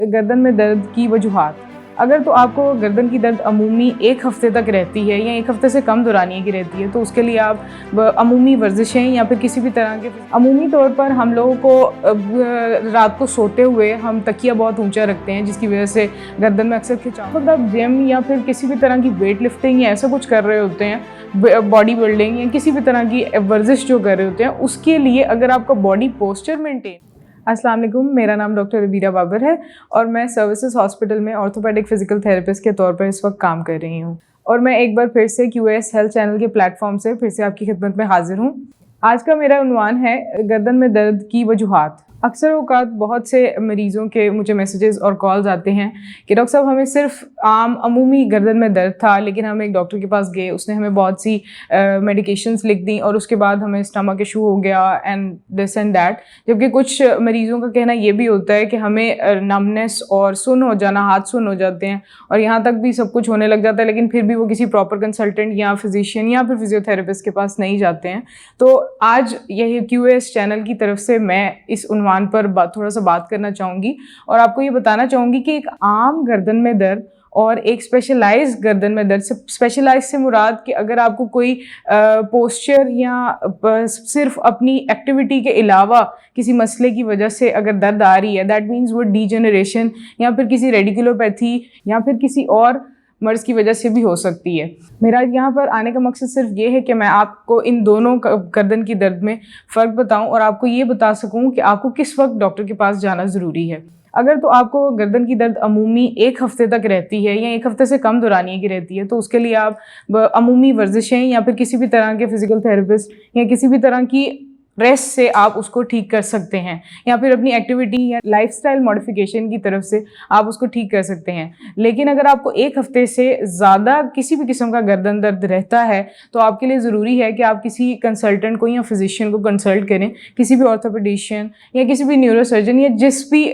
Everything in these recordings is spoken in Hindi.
गर्दन में दर्द की वजूहात। अगर तो आपको गर्दन की दर्द अमूमी 1 हफ़्ते तक रहती है या 1 हफ़्ते से कम दौरानिए की रहती है, तो उसके लिए आप अमूमी वर्जिशें या फिर किसी भी तरह के अमूमी तौर पर हम लोगों को रात को सोते हुए हम तकिया बहुत ऊंचा रखते हैं, जिसकी वजह से गर्दन में अक्सर खिंचाव। मतलब आप जिम या फिर किसी भी तरह की वेट लिफ्टिंग या ऐसा कुछ कर रहे होते हैं, बॉडी बिल्डिंग या किसी भी तरह की वर्जिश जो कर रहे होते हैं, उसके लिए अगर आपका बॉडी पोस्चर मेंटेन। अस्सलाम वालेकुम, मेरा नाम डॉक्टर रबीरा बाबर है और मैं सर्विसेज हॉस्पिटल में ऑर्थोपेडिक फिजिकल थेरेपिस्ट के तौर पर इस वक्त काम कर रही हूँ। और मैं एक बार फिर से QAS हेल्थ चैनल के प्लेटफॉर्म से फिर से आपकी खिदमत में हाजिर हूँ। आज का मेरा उन्वान है गर्दन में दर्द की वजूहात। अक्सर औक़ात बहुत से मरीज़ों के मुझे मैसेजेस और कॉल्स आते हैं कि डॉक्टर साहब हमें सिर्फ अमूमी गर्दन में दर्द था, लेकिन हम एक डॉक्टर के पास गए, उसने हमें बहुत सी मेडिकेशंस लिख दी और उसके बाद हमें स्टमक इशू हो गया एंड दिस एंड दैट। जबकि कुछ मरीज़ों का कहना ये भी होता है कि हमें नमनेस और सुन्न हो जाना, हाथ सुन्न हो जाते हैं और यहाँ तक भी सब कुछ होने लग जाता है, लेकिन फिर भी वो किसी प्रॉपर कंसल्टेंट या फिजिशियन या फिर फिजियोथेरेपिस्ट के पास नहीं जाते हैं। तो आज यही QAS चैनल की तरफ से मैं इस उन्वान पर थोड़ा सा बात करना चाहूँगी और आपको ये बताना चाहूँगी कि एक आम गर्दन में दर्द और एक स्पेशलाइज्ड गर्दन में दर्द से, स्पेशलाइज से मुराद कि अगर आपको कोई पोस्चर या सिर्फ अपनी एक्टिविटी के अलावा किसी मसले की वजह से अगर दर्द आ रही है, दैट मीन्स वो डीजेनरेशन या फिर किसी रेडिकुलोपैथी या फिर किसी और मर्ज़ की वजह से भी हो सकती है। मेरा यहाँ पर आने का मकसद सिर्फ ये है कि मैं आपको इन दोनों गर्दन की दर्द में फ़र्क बताऊँ और आपको ये बता सकूँ कि आपको किस वक्त डॉक्टर के पास जाना ज़रूरी है। अगर तो आपको गर्दन की दर्द अमूमी 1 हफ़्ते तक रहती है या 1 हफ़्ते से कम दौरानिए की रहती है, तो उसके लिए आप अमूमी वर्जिशें या फिर किसी भी तरह के फिज़िकल थेरेपिस्ट या किसी भी तरह की रेस्ट से आप उसको ठीक कर सकते हैं, या फिर अपनी एक्टिविटी या लाइफस्टाइल मॉडिफिकेशन की तरफ से आप उसको ठीक कर सकते हैं। लेकिन अगर आपको 1 हफ़्ते से ज़्यादा किसी भी किस्म का गर्दन दर्द रहता है, तो आपके लिए ज़रूरी है कि आप किसी कंसल्टेंट को या फिजिशियन को कंसल्ट करें, किसी भी ऑर्थोपेडिशियन या किसी भी न्यूरोसर्जन या जिस भी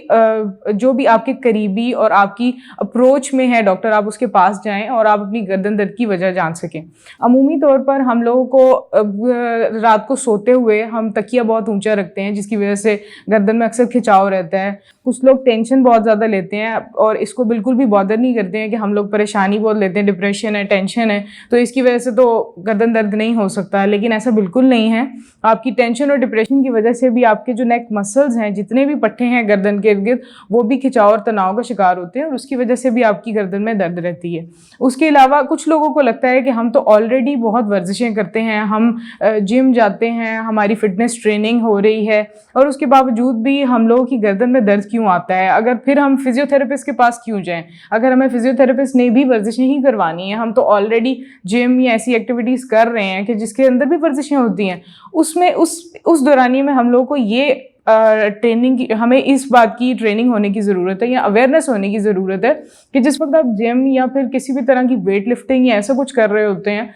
जो भी आपके करीबी और आपकी अप्रोच में है डॉक्टर, आप उसके पास जाएँ और आप अपनी गर्दन दर्द की वजह जान सकें। अमूमी तौर पर हम लोगों को रात को सोते हुए हम तकिया बहुत ऊंचा रखते हैं, जिसकी वजह से गर्दन में अक्सर खिंचाव रहता है। कुछ लोग टेंशन बहुत ज़्यादा लेते हैं और इसको बिल्कुल भी बॉदर नहीं करते हैं कि हम लोग परेशानी बहुत लेते हैं, डिप्रेशन है, टेंशन है, तो इसकी वजह से तो गर्दन दर्द नहीं हो सकता। लेकिन ऐसा बिल्कुल नहीं है। आपकी टेंशन और डिप्रेशन की वजह से भी आपके जो नेक मसल्स हैं, जितने भी पट्टे हैं गर्दन के इर्द गिर्द, वो भी खिंचाव और तनाव का शिकार होते हैं और उसकी वजह से भी आपकी गर्दन में दर्द रहती है। उसके अलावा कुछ लोगों को लगता है कि हम तो ऑलरेडी बहुत वर्जिशें करते हैं, हम जिम जाते हैं, हमारी फिटनेस ट्रेनिंग हो रही है और उसके बावजूद भी हम लोगों की गर्दन में दर्द क्यों आता है। अगर फिर हम फिजियोथेरेपिस्ट के पास क्यों जाएं? अगर हमें फिजियोथेरेपिस्ट ने भी वर्जिशें ही करवानी है, हम तो ऑलरेडी जिम या ऐसी एक्टिविटीज़ कर रहे हैं कि जिसके अंदर भी वर्जिशें होती हैं, उसमें उस दौरानिए में हम लोगों को ये ट्रेनिंग की, हमें इस बात की ट्रेनिंग होने की ज़रूरत है या अवेयरनेस होने की ज़रूरत है कि जिस वक्त आप जिम या फिर किसी भी तरह की वेट लिफ्टिंग या ऐसा कुछ कर रहे होते हैं,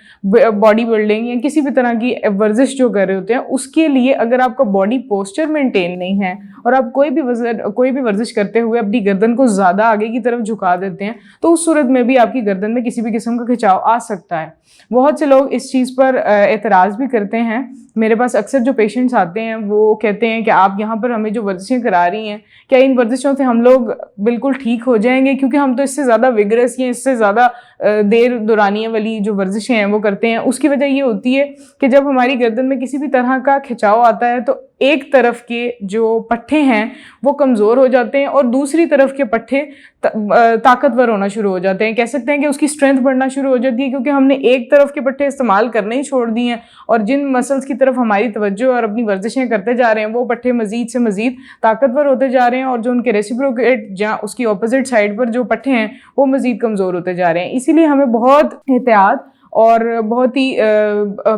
बॉडी बिल्डिंग या किसी भी तरह की वर्जिश जो कर रहे होते हैं, उसके लिए अगर आपका बॉडी पोस्चर मेंटेन नहीं है और आप कोई भी वर्जिश करते हुए अपनी गर्दन को ज़्यादा आगे की तरफ झुका देते हैं, तो उस सूरत में भी आपकी गर्दन में किसी भी किस्म का खिंचाव आ सकता है। बहुत से लोग इस चीज़ पर एतराज़ भी करते हैं। मेरे पास अक्सर जो पेशेंट्स आते हैं वो कहते हैं कि आप यहाँ पर हमें जो वर्जिशें करा रही हैं, क्या इन वर्जिशों से हम लोग बिल्कुल ठीक हो जाएंगे? क्योंकि हम तो इससे ज़्यादा विगरस या इससे ज़्यादा देर दौरानिए वाली जो वर्जिशें हैं वो करते हैं। उसकी वजह ये होती है कि जब हमारी गर्दन में किसी भी तरह का खिंचाव आता है, तो एक तरफ के जो पट्टे हैं वो कमज़ोर हो जाते हैं और दूसरी तरफ के पट्टे ताकतवर होना शुरू हो जाते हैं। कह सकते हैं कि उसकी स्ट्रेंथ बढ़ना शुरू हो जाती है, क्योंकि हमने एक तरफ के पट्टे इस्तेमाल करने ही छोड़ दिए हैं और जिन मसल्स की तरफ हमारी तवज्जो और अपनी वर्जिशें करते जा रहे हैं, वो पट्टे मज़ीद से मज़ीद ताकतवर होते जा रहे हैं और जो उनके रेसिप्रोकेट जहाँ उसकी ऑपोजिट साइड पर जो पट्टे हैं वो मज़ीद कमज़ोर होते जा रहे हैं। इसीलिए हमें बहुत एहतियात और बहुत ही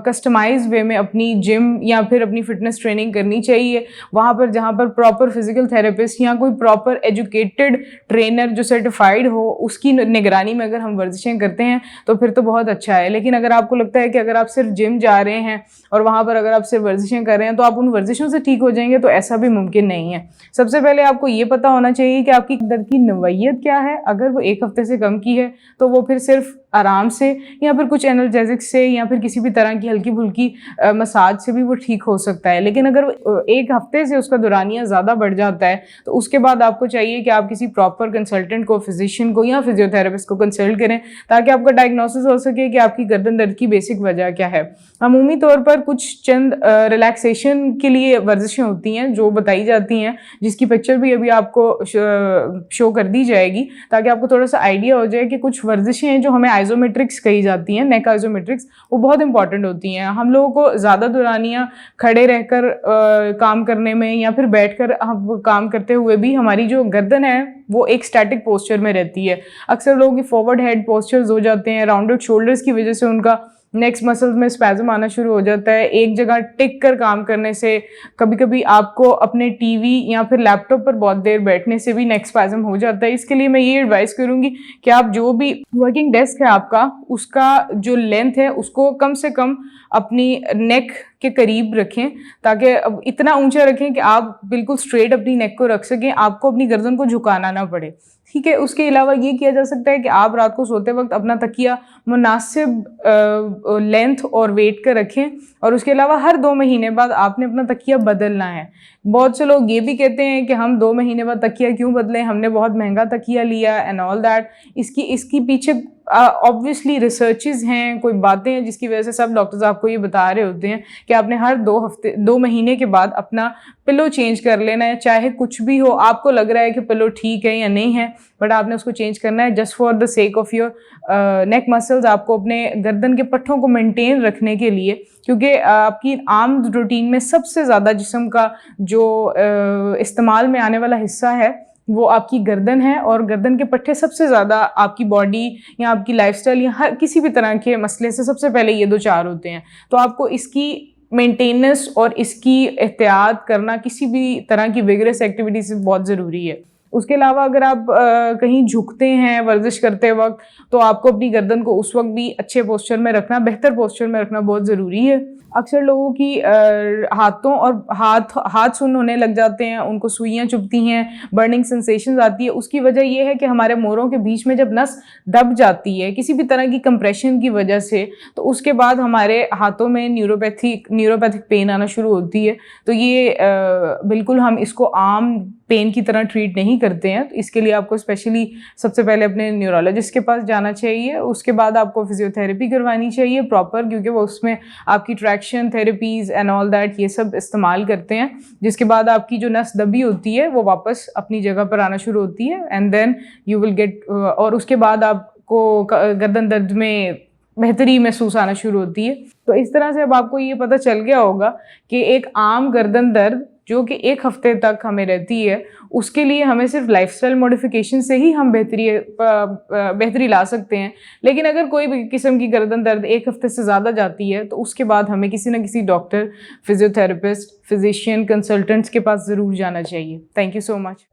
कस्टमाइज वे में अपनी जिम या फिर अपनी फिटनेस ट्रेनिंग करनी चाहिए, वहाँ पर जहाँ पर प्रॉपर फिजिकल थेरेपिस्ट या कोई प्रॉपर एजुकेटेड ट्रेनर जो सर्टिफाइड हो, उसकी निगरानी में अगर हम वर्जिशें करते हैं तो फिर तो बहुत अच्छा है। लेकिन अगर आपको लगता है कि अगर आप सिर्फ जिम जा रहे हैं और वहाँ पर अगर आप सिर्फ वर्जिशें कर रहे हैं तो आप उन वर्जिशों से ठीक हो जाएंगे, तो ऐसा भी मुमकिन नहीं है। सबसे पहले आपको ये पता होना चाहिए कि आपकी दर्द की नौइयत क्या है। अगर वो 1 हफ्ते से कम की है तो वो फिर सिर्फ आराम से या फिर कुछ एनाल्जेसिक से या फिर किसी भी तरह की हल्की फुल्की मसाज से भी वो ठीक हो सकता है। लेकिन अगर 1 हफ्ते से उसका दौरानिया ज़्यादा बढ़ जाता है तो उसके बाद आपको चाहिए कि आप किसी प्रॉपर कंसल्टेंट को, फिजिशियन को या फिजियोथेरेपिस्ट को कंसल्ट करें ताकि आपका डायग्नोसिस हो सके कि आपकी गर्दन दर्द की बेसिक वजह क्या है। अमूमी तौर पर कुछ चंद रिलैक्सेशन के लिए वर्जिशें होती हैं जो बताई जाती हैं, जिसकी पिक्चर भी अभी आपको शो कर दी जाएगी ताकि आपको थोड़ा सा आइडिया हो जाए कि कुछ वर्जिशें हैं जो हमें आइसोमेट्रिक्स कही जाती हैं, नेक आइसोमेट्रिक्स, वो बहुत इंपॉर्टेंट होती हैं। हम लोगों को ज़्यादा दौरानियाँ खड़े रहकर काम करने में या फिर बैठकर हम काम करते हुए भी हमारी जो गर्दन है वो एक स्टैटिक पोस्चर में रहती है। अक्सर लोगों की फॉरवर्ड हेड पोस्चर्स हो जाते हैं, राउंडेड शोल्डर्स की वजह से उनका नेक्स्ट मसल्स में स्पैज़म आना शुरू हो जाता है। एक जगह टिक कर काम करने से, कभी कभी आपको अपने टीवी या फिर लैपटॉप पर बहुत देर बैठने से भी नेक स्पैज़म हो जाता है। इसके लिए मैं ये एडवाइस करूँगी कि आप जो भी वर्किंग डेस्क है आपका, उसका जो लेंथ है उसको कम से कम अपनी नेक के करीब रखें, ताकि अब इतना ऊंचा रखें कि आप बिल्कुल स्ट्रेट अपनी नेक को रख सकें, आपको अपनी गर्दन को झुकाना ना पड़े। ठीक है। उसके अलावा ये किया जा सकता है कि आप रात को सोते वक्त अपना तकिया मुनासिब लेंथ और वेट का रखें, और उसके अलावा हर 2 महीने बाद आपने अपना तकिया बदलना है। बहुत से लोग ये भी कहते हैं कि हम 2 महीने बाद तकिया क्यों बदलें, हमने बहुत महंगा तकिया लिया एंड ऑल दैट। इसकी पीछे ऑब्वियसली रिसर्चेस हैं, कोई बातें हैं जिसकी वजह से सब डॉक्टर्स आपको ये बता रहे होते हैं कि आपने हर 2 महीने के बाद अपना पिलो चेंज कर लेना है। चाहे कुछ भी हो, आपको लग रहा है कि पिलो ठीक है या नहीं है, बट आपने उसको चेंज करना है just for the sake of your neck muscles. आपको अपने गर्दन के पट्टों को मेंटेन रखने के लिए, क्योंकि आपकी आम रूटीन में सबसे ज़्यादा जिस्म का जो इस्तेमाल में आने वाला हिस्सा है वो आपकी गर्दन है, और गर्दन के पट्टे सबसे ज़्यादा आपकी बॉडी या आपकी लाइफस्टाइल या हर किसी भी तरह के मसले से सबसे पहले ये 2 4 होते हैं। तो आपको इसकी मेंटेनेंस और इसकी एहतियात करना किसी भी तरह की विगरस एक्टिविटी से बहुत ज़रूरी है। उसके अलावा अगर आप कहीं झुकते हैं वर्जिश करते वक्त, तो आपको अपनी गर्दन को उस वक्त भी अच्छे पोस्चर में रखना, बेहतर पोस्चर में रखना बहुत ज़रूरी है। अक्सर लोगों की हाथों और हाथ सुन्न होने लग जाते हैं, उनको सुइयाँ चुभती हैं, बर्निंग सेंसेशंस आती है। उसकी वजह यह है कि हमारे मोरों के बीच में जब नस दब जाती है किसी भी तरह की कंप्रेशन की वजह से, तो उसके बाद हमारे हाथों में न्यूरोपैथिक पेन आना शुरू होती है। तो ये बिल्कुल हम इसको आम पेन की तरह ट्रीट नहीं करते हैं। तो इसके लिए आपको स्पेशली सबसे पहले अपने न्यूरोलॉजिस्ट के पास जाना चाहिए। उसके बाद आपको फिजियोथेरेपी करवानी चाहिए प्रॉपर, क्योंकि वो उसमें आपकी traction therapies and all that ये सब इस्तेमाल करते हैं, जिसके बाद आपकी जो नस दबी होती है वो वापस अपनी जगह पर आना शुरू होती है and then you will get, और उसके बाद आपको गर्दन दर्द में बेहतरी महसूस आना शुरू होती है। तो इस तरह से अब आपको ये पता चल गया होगा कि एक आम गर्दन दर्द जो कि 1 हफ्ते तक हमें रहती है, उसके लिए हमें सिर्फ लाइफस्टाइल मॉडिफिकेशन से ही हम बेहतरी ला सकते हैं। लेकिन अगर कोई भी किस्म की गर्दन दर्द 1 हफ्ते से ज़्यादा जाती है तो उसके बाद हमें किसी न किसी डॉक्टर, फिजियोथेरेपिस्ट, फिजिशियन, कंसल्टेंट्स के पास ज़रूर जाना चाहिए। Thank you so much.